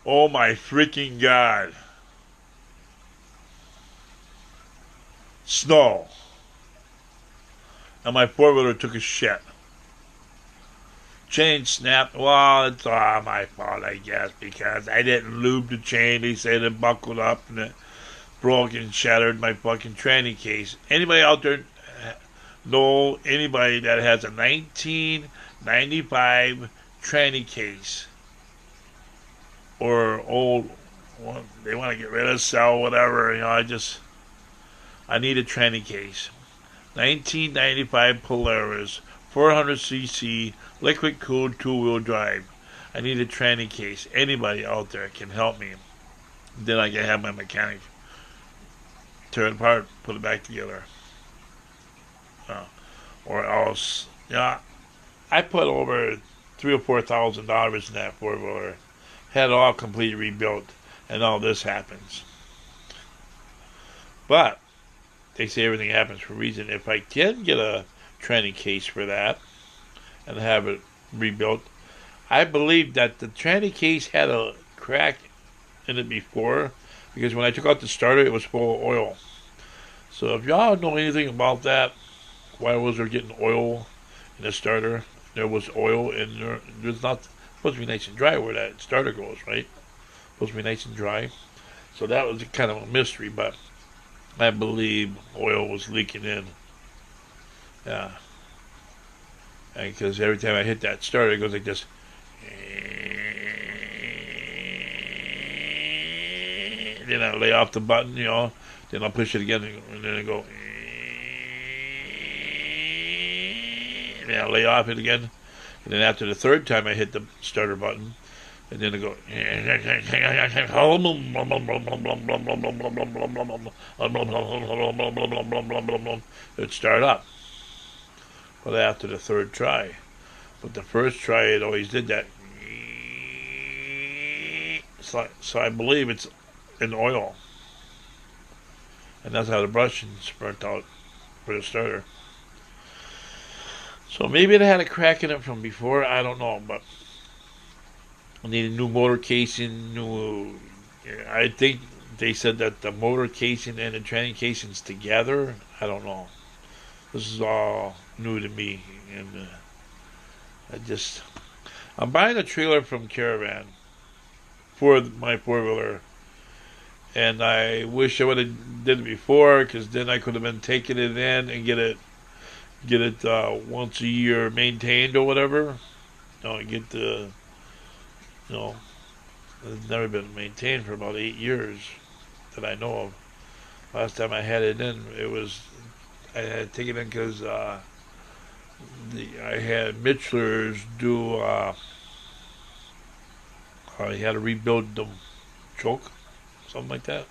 Oh my freaking God. Snow. And my four-wheeler took a shit. Chain snapped. Well, it's all my fault, I guess, because I didn't lube the chain. They said it buckled up and it broke and shattered my fucking tranny case. Anybody out there know anybody that has a 1995 tranny case or old, well, they want to get rid of, sell, whatever, I need a tranny case. 1995 Polaris, 400cc, liquid cooled two-wheel drive. I need a tranny case. Anybody out there can help me. Then I can have my mechanic tear it apart, put it back together. Or else, I put over $3,000 or $4,000 in that four-wheeler. Had it all completely rebuilt, and all this happens. But they say everything happens for a reason. If I can get a tranny case for that and have it rebuilt, I believe that the tranny case had a crack in it before, because when I took out the starter, it was full of oil. So if y'all know anything about that, why was there getting oil in the starter? There was oil in there. There's not supposed to be nice and dry where that starter goes, right? Supposed to be nice and dry. So that was kind of a mystery, but I believe oil was leaking in. Yeah. Because every time I hit that starter, it goes like this. Then I lay off the button, Then I'll push it again, and then I go. And then I'll lay off it again. And then after the third time I hit the starter button, and then I go. It would start up. But after the third try. But the first try, it always did that. So I believe it's in oil. And that's how the brushing's burnt out for the starter. So maybe it had a crack in it from before. I don't know, but I need a new motor casing. I think they said that the motor casing and the tranny casing's together. I don't know. This is all new to me, and I'm buying a trailer from Caravan for my four-wheeler, and I wish I would have did it before, because then I could have been taking it in and get it once a year maintained or whatever. It's never been maintained for about 8 years that I know of. Last time I had it in, I had to take it in because I had Mitchlers do. He had to rebuild the choke, something like that.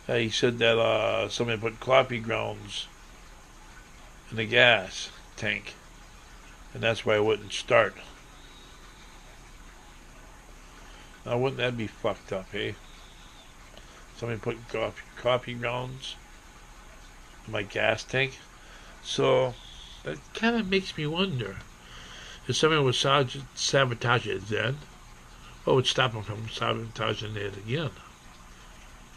He said that somebody put coffee grounds in the gas tank, and that's why it wouldn't start. Now, wouldn't that be fucked up, eh? Somebody put coffee grounds in my gas tank. So that kind of makes me wonder if somebody would sabotage it then, what would stop him from sabotaging it again?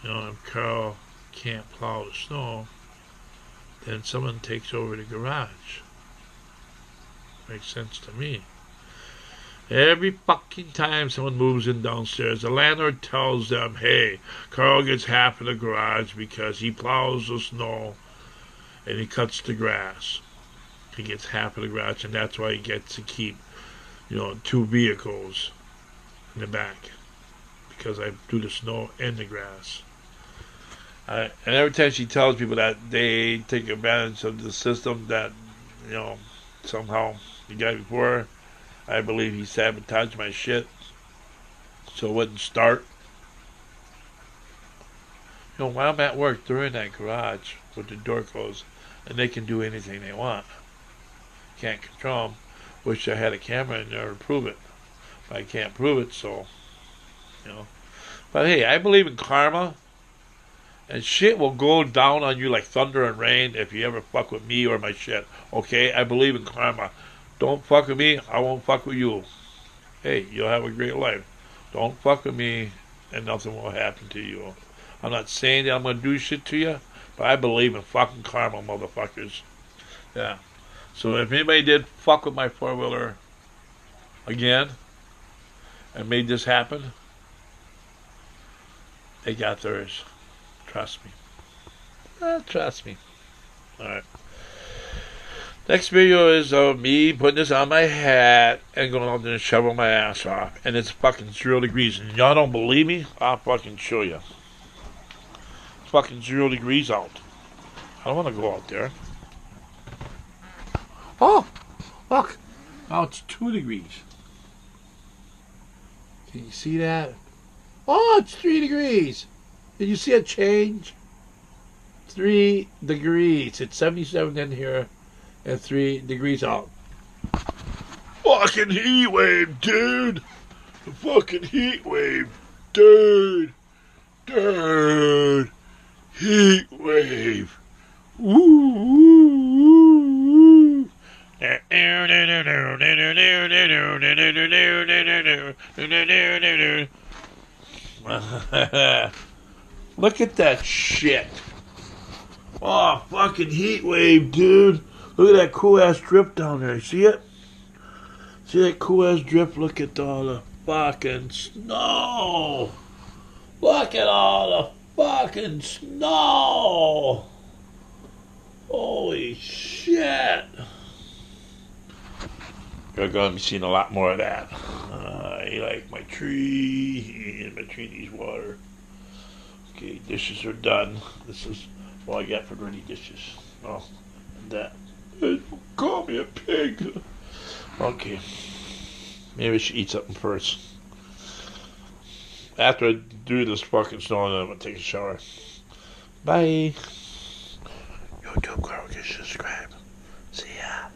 If Carl can't plow the snow, then someone takes over the garage. Makes sense to me. Every fucking time someone moves in downstairs, the landlord tells them, hey, Carl gets half of the garage because he plows the snow and he cuts the grass. He gets half of the garage, and that's why he gets to keep, 2 vehicles in the back, because I do the snow and the grass. And every time she tells people that, they take advantage of the system that, somehow the guy before, I believe he sabotaged my shit so it wouldn't start. While I'm at work, they're in that garage with the door closed, and they can do anything they want. Can't control them. Wish I had a camera in there to prove it. But I can't prove it, so, But hey, I believe in karma, and shit will go down on you like thunder and rain if you ever fuck with me or my shit. Okay? I believe in karma. Don't fuck with me, I won't fuck with you. Hey, you'll have a great life. Don't fuck with me, and nothing will happen to you. I'm not saying that I'm gonna do shit to you, but I believe in fucking karma, motherfuckers. Yeah. So if anybody did fuck with my 4-wheeler again and made this happen, they got theirs. Trust me. Trust me. Alright. Next video is of me putting this on my hat and going out there and shoveling my ass off. And it's fucking 0 degrees. And y'all don't believe me? I'll fucking show you. It's fucking 0 degrees out. I don't want to go out there. Oh! Look! Now it's 2 degrees. Can you see that? Oh, it's 3 degrees. Did you see a change? 3 degrees. It's 77 in here and 3 degrees out. Fucking heat wave, dude. The fucking heat wave, dude. Dude. Heat wave. Woo, woo, woo. Look at that shit. Oh, fucking heat wave, dude. Look at that cool ass drip down there. See it? See that cool ass drip? Look at all the fucking snow. Look at all the fucking snow. Holy shit. You're going to be seeing a lot more of that. I like my tree, and my tree needs water. Okay, dishes are done. This is all I got for dirty dishes. Oh, and that. Call me a pig. Okay. Maybe I should eat something first. After I do this fucking snow, I'm going to take a shower. Bye. YouTube girl, get subscribe. See ya.